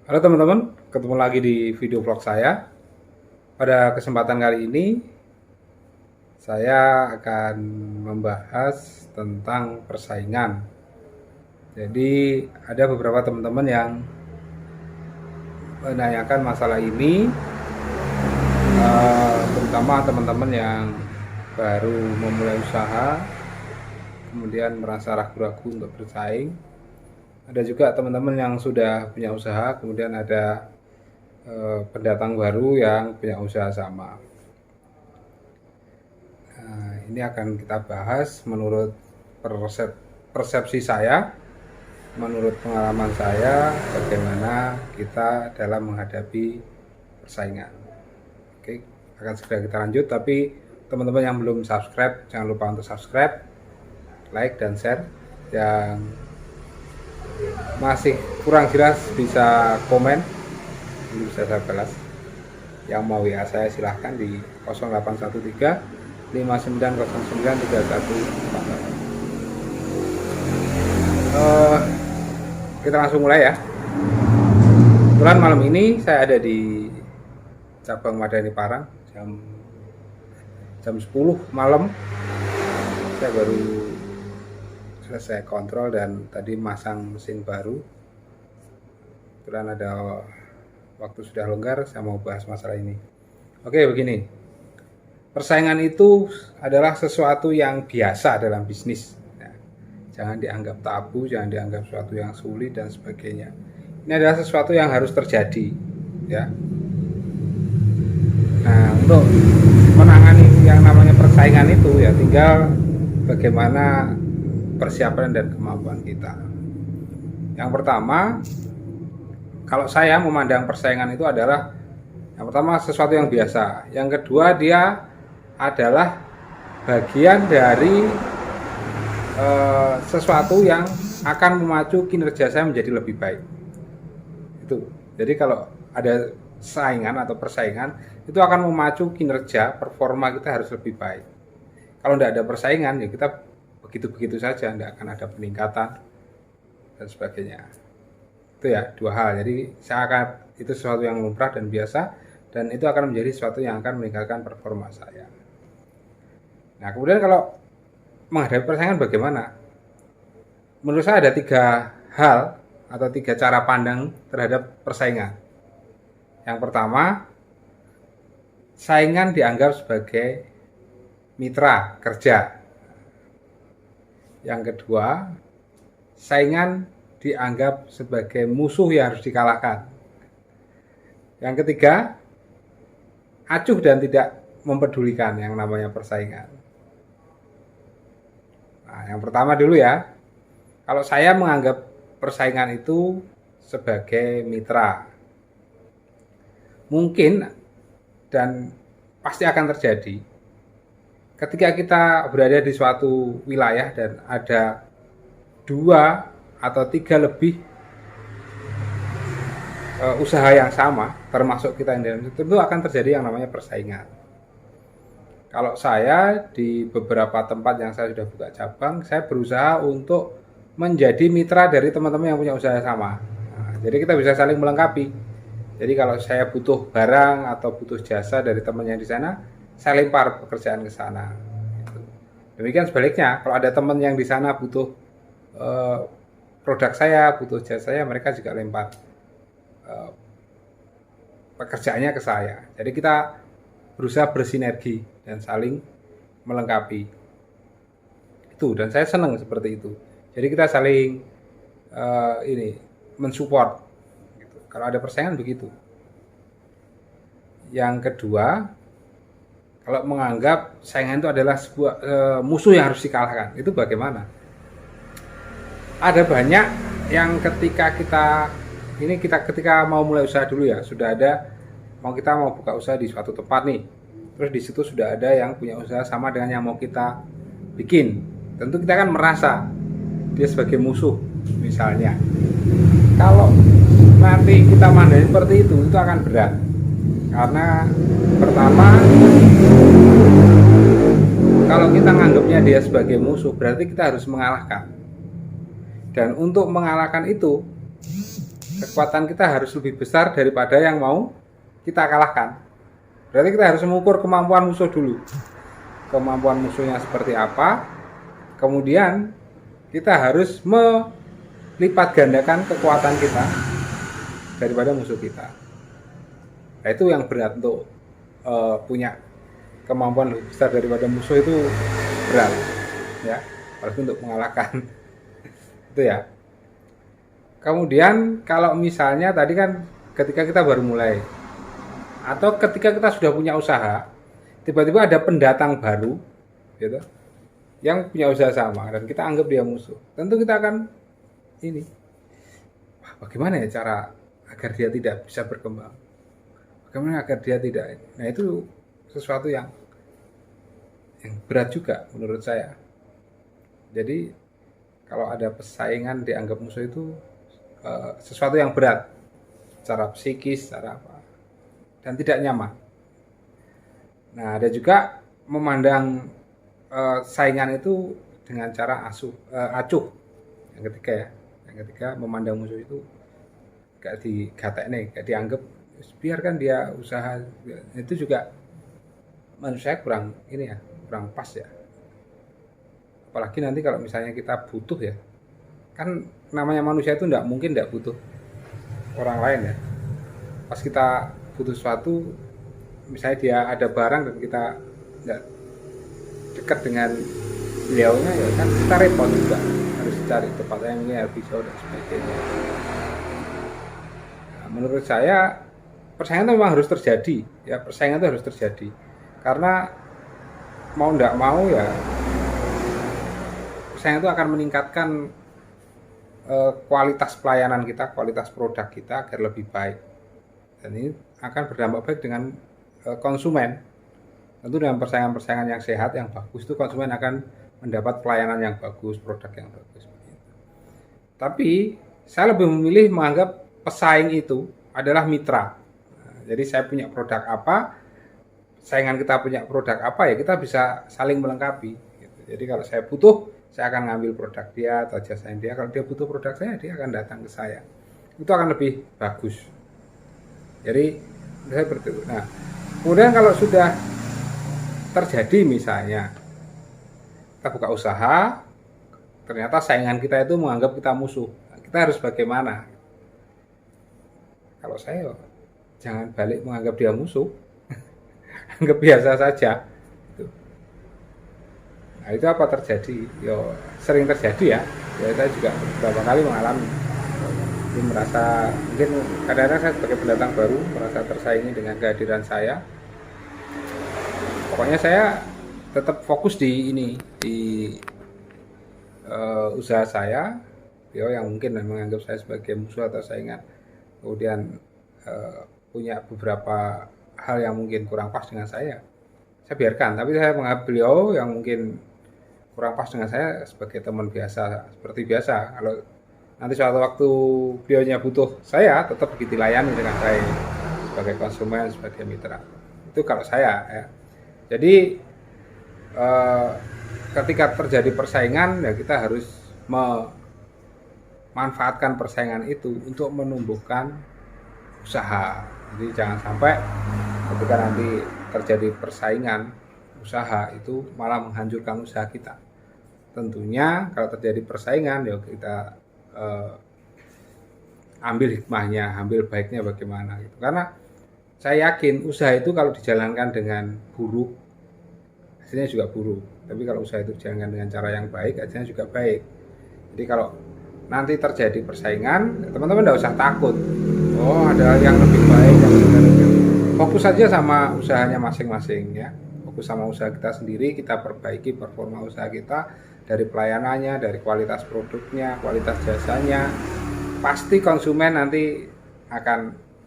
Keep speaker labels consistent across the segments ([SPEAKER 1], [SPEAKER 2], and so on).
[SPEAKER 1] Halo teman-teman, ketemu lagi di video vlog saya. Pada kesempatan kali ini, saya akan membahas tentang persaingan. Jadi, ada beberapa teman-teman yang menanyakan masalah ini, terutama teman-teman yang baru memulai usaha, kemudian merasa ragu-ragu untuk bersaing. Ada juga teman-teman yang sudah punya usaha, kemudian ada pendatang baru yang punya usaha sama. Nah, ini akan kita bahas menurut persepsi saya, menurut pengalaman saya, bagaimana kita dalam menghadapi persaingan. Oke, akan segera kita lanjut, tapi teman-teman yang belum subscribe, jangan lupa untuk subscribe, like, dan share. Yang masih kurang jelas bisa komen, ini bisa saya balas. Yang mau WA saya silahkan di 0813 5909 3148. Kita langsung mulai ya. Kebetulan malam ini saya ada di cabang Madani Parang jam 10 malam. Saya baru selesai kontrol dan tadi masang mesin baru. Kebetulan ada waktu sudah longgar, saya mau bahas masalah ini. Oke, begini. Persaingan itu adalah sesuatu yang biasa dalam bisnis. Nah, jangan dianggap tabu, jangan dianggap sesuatu yang sulit dan sebagainya. Ini adalah sesuatu yang harus terjadi, ya. Nah, untuk menangani yang namanya persaingan itu ya tinggal bagaimana persiapan dan kemampuan kita. Yang pertama, kalau saya memandang persaingan itu adalah yang pertama sesuatu yang biasa. Yang kedua, dia adalah bagian dari sesuatu yang akan memacu kinerja saya menjadi lebih baik. Itu. Jadi kalau ada saingan atau persaingan, itu akan memacu kinerja, performa kita harus lebih baik. Kalau tidak ada persaingan, ya kita begitu-begitu saja, tidak akan ada peningkatan dan sebagainya. Itu ya, dua hal. Jadi itu sesuatu yang lumrah dan biasa, dan itu akan menjadi sesuatu yang akan meningkatkan performa saya. Nah, kemudian kalau menghadapi persaingan bagaimana? Menurut saya ada 3 hal atau 3 cara pandang terhadap persaingan. Yang pertama, saingan dianggap sebagai mitra kerja. Yang kedua, saingan dianggap sebagai musuh yang harus dikalahkan. Yang ketiga, acuh dan tidak mempedulikan yang namanya persaingan. Nah, yang pertama dulu ya, kalau saya menganggap persaingan itu sebagai mitra, mungkin dan pasti akan terjadi ketika kita berada di suatu wilayah dan ada 2 atau 3 lebih usaha yang sama, termasuk kita yang dalam, tentu akan terjadi yang namanya persaingan. Kalau saya di beberapa tempat yang saya sudah buka cabang, saya berusaha untuk menjadi mitra dari teman-teman yang punya usaha sama. Nah, jadi kita bisa saling melengkapi. Jadi kalau saya butuh barang atau butuh jasa dari temannya di sana, saya lempar pekerjaan ke sana. Demikian sebaliknya, kalau ada teman yang di sana butuh produk saya, butuh jasa saya, mereka juga lempar pekerjaannya ke saya. Jadi kita berusaha bersinergi dan saling melengkapi. Itu, dan saya senang seperti itu. Jadi kita saling mensupport. Gitu. Kalau ada persaingan begitu. Yang kedua, kalau menganggap saingan itu adalah sebuah musuh yang harus dikalahkan, itu bagaimana? Ada banyak yang ketika mau mulai usaha dulu ya, sudah ada kita mau buka usaha di suatu tempat nih, terus di situ sudah ada yang punya usaha sama dengan yang mau kita bikin. Tentu kita kan merasa dia sebagai musuh misalnya. Kalau nanti kita mandiri seperti itu akan berat. Karena pertama, kalau kita menganggapnya dia sebagai musuh, berarti kita harus mengalahkan. Dan untuk mengalahkan itu, Kekuatan kita harus lebih besar daripada yang mau kita kalahkan. Berarti kita harus mengukur kemampuan musuh dulu. Kemampuan musuhnya seperti apa. Kemudian kita harus melipat gandakan kekuatan kita daripada musuh kita. Nah, itu yang berat untuk punya kemampuan lebih besar daripada musuh, itu berat ya, apalagi untuk mengalahkan itu ya. Kemudian kalau misalnya tadi kan ketika kita baru mulai atau ketika kita sudah punya usaha, tiba-tiba ada pendatang baru gitu yang punya usaha sama dan kita anggap dia musuh, tentu kita akan ini, bagaimana ya cara agar dia tidak bisa berkembang, bagaimana agar dia tidak, nah itu sesuatu yang berat juga menurut saya. Jadi kalau ada persaingan dianggap musuh itu sesuatu yang berat secara psikis, secara apa, dan tidak nyaman. Nah, ada juga memandang saingan itu dengan cara acuh. Yang ketiga ya, yang ketiga memandang musuh itu gak digatek nih, gak dianggap, biarkan dia usaha. Itu juga menurut saya kurang ini ya, kurang pas ya. Apalagi nanti kalau misalnya kita butuh ya, kan namanya manusia itu enggak mungkin enggak butuh orang lain ya. Pas kita butuh sesuatu, misalnya dia ada barang dan kita enggak dekat dengan beliaunya, ya kan kita repot juga, harus cari tempat yang lebih jauh dan sebagainya. Nah, menurut saya persaingan itu memang harus terjadi ya, persaingan itu harus terjadi karena mau enggak mau ya persaingan itu akan meningkatkan kualitas pelayanan kita, kualitas produk kita agar lebih baik, dan ini akan berdampak baik dengan konsumen. Tentu dengan persaingan-persaingan yang sehat, yang bagus itu konsumen akan mendapat pelayanan yang bagus, produk yang bagus. Tapi saya lebih memilih menganggap pesaing itu adalah mitra. Jadi saya punya produk apa, saingan kita punya produk apa, ya kita bisa saling melengkapi. Jadi kalau saya butuh, saya akan ngambil produk dia atau jasa dia. Kalau dia butuh produk saya, dia akan datang ke saya. Itu akan lebih bagus. Jadi saya seperti itu. Nah, kemudian kalau sudah terjadi misalnya kita buka usaha, ternyata saingan kita itu menganggap kita musuh. Kita harus bagaimana? Kalau saya, jangan balik menganggap dia musuh, anggap biasa saja. Nah, itu apa terjadi? Yo, sering terjadi ya. Ya saya juga beberapa kali mengalami. Jadi merasa, mungkin kadang-kadang saya sebagai pendatang baru merasa tersaingi dengan kehadiran saya. Pokoknya saya tetap fokus di ini, di usaha saya. Yo, yang mungkin menganggap saya sebagai musuh atau saingan, kemudian punya beberapa hal yang mungkin kurang pas dengan saya biarkan. Tapi saya menganggap beliau yang mungkin kurang pas dengan saya sebagai teman biasa, seperti biasa. Kalau nanti suatu waktu beliaunya butuh saya, tetap dilayani dengan baik sebagai konsumen, sebagai mitra. Itu kalau saya ya. Jadi ketika terjadi persaingan ya kita harus memanfaatkan persaingan itu untuk menumbuhkan usaha. Jadi jangan sampai ketika nanti terjadi persaingan usaha itu malah menghancurkan usaha kita. Tentunya kalau terjadi persaingan ya kita ambil hikmahnya, ambil baiknya bagaimana gitu. Karena saya yakin usaha itu kalau dijalankan dengan buruk, hasilnya juga buruk. Tapi kalau usaha itu dijalankan dengan cara yang baik, hasilnya juga baik. Jadi kalau nanti terjadi persaingan, teman-teman tidak usah takut. Oh, ada yang lebih baik, yang lebih. Fokus saja sama usahanya masing-masing ya. Fokus sama usaha kita sendiri, kita perbaiki performa usaha kita dari pelayanannya, dari kualitas produknya, kualitas jasanya. Pasti konsumen nanti akan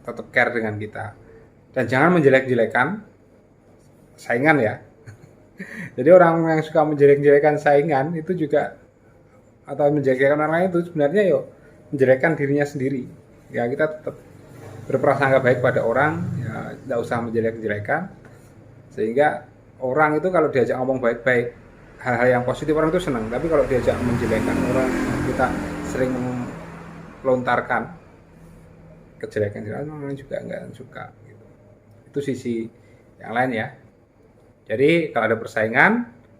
[SPEAKER 1] tetap care dengan kita. Dan jangan menjelek-jelekan saingan ya. Jadi orang yang suka menjelek-jelekan saingan itu juga, atau menjelekkan orang lain, itu sebenarnya menjelekkan dirinya sendiri. Ya kita tetap berprasangka baik pada orang, ya tidak usah menjelek-jelekan. Sehingga orang itu kalau diajak ngomong baik-baik, hal-hal yang positif orang itu senang. Tapi kalau diajak menjelekkan orang, kita sering melontarkan kejelekan orang juga nggak suka gitu. Itu sisi yang lain ya. Jadi kalau ada persaingan,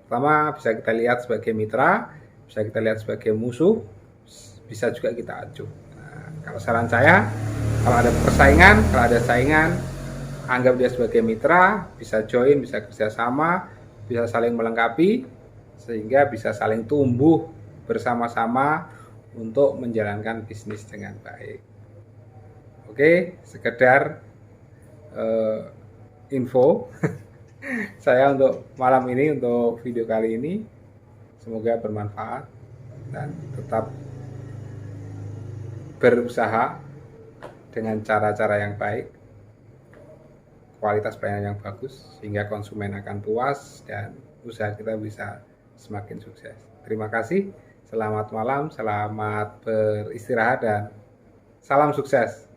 [SPEAKER 1] pertama bisa kita lihat sebagai mitra, bisa kita lihat sebagai musuh, bisa juga kita acuh. Nah, kalau saran saya, kalau ada persaingan, kalau ada saingan, anggap dia sebagai mitra, bisa join, bisa kerjasama, bisa saling melengkapi, sehingga bisa saling tumbuh bersama-sama untuk menjalankan bisnis dengan baik. Oke, sekedar info saya untuk malam ini, untuk video kali ini. Semoga bermanfaat dan tetap berusaha dengan cara-cara yang baik, kualitas pelayanan yang bagus, sehingga konsumen akan puas dan usaha kita bisa semakin sukses. Terima kasih, selamat malam, selamat beristirahat, dan salam sukses.